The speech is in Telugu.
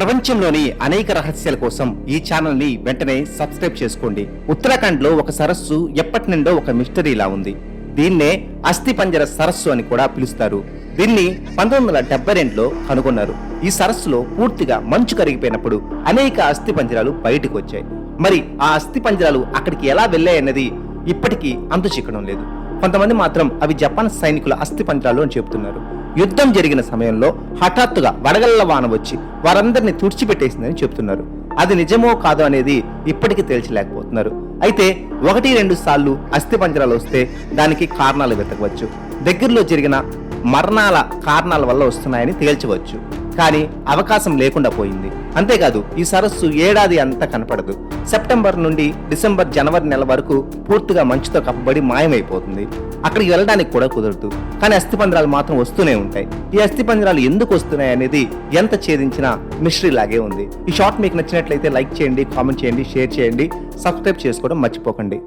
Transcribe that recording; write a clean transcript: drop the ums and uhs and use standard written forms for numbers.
ప్రపంచంలోని అనేక రహస్యాల కోసం ఈ ఛానల్ ని వెంటనే సబ్స్క్రైబ్ చేసుకోండి. ఉత్తరాఖండ్ లో ఒక సరస్సు ఎప్పటి నుండో ఒక మిస్టరీలా ఉంది. దీన్నే అస్థిపంజర సరస్సు అని కూడా పిలుస్తారు. దీన్ని 1972లో కనుగొన్నారు. ఈ సరస్సులో పూర్తిగా మంచు కరిగిపోయినప్పుడు అనేక అస్థిపంజరాలు బయటకు వచ్చాయి. మరి ఆ అస్థిపంజరాలు అక్కడికి ఎలా వెళ్ళాయన్నది ఇప్పటికీ అంతు చిక్కడం లేదు. కొంతమంది మాత్రం అవి జపాన్ సైనికుల అస్థిపంజరాలు అని చెబుతున్నారు. యుద్ధం జరిగిన సమయంలో హఠాత్తుగా వడగళ్ల వాన వచ్చి వారందరినీ తుడిచిపెట్టేసిందని చెప్తున్నారు. అది నిజమో కాదో అనేది ఇప్పటికీ తేల్చలేకపోతున్నారు. అయితే 1-2 సార్లు అస్థిపంజరాలు వస్తే దానికి కారణాలు వెతకవచ్చు. దగ్గరలో జరిగిన మరణాల కారణాల వల్ల వస్తున్నాయని తేల్చవచ్చు. కానీ అవకాశం లేకుండా పోయింది. అంతేకాదు ఈ సరస్సు ఏడాది అంతా కనపడదు. సెప్టెంబర్ నుండి డిసెంబర్, జనవరి నెల వరకు పూర్తిగా మంచుతో కప్పబడి మాయమైపోతుంది. అక్కడికి వెళ్ళడానికి కూడా కుదరదు. కానీ అస్థిపంజరాలు మాత్రం వస్తూనే ఉంటాయి. ఈ అస్థిపంజరాలు ఎందుకు వస్తున్నాయి అనేది ఎంత ఛేదించినా మిస్టరీ లాగే ఉంది. ఈ షార్ట్ మీకు నచ్చినట్లయితే లైక్ చేయండి, కామెంట్ చేయండి, షేర్ చేయండి, సబ్స్క్రైబ్ చేసుకోవడం మర్చిపోకండి.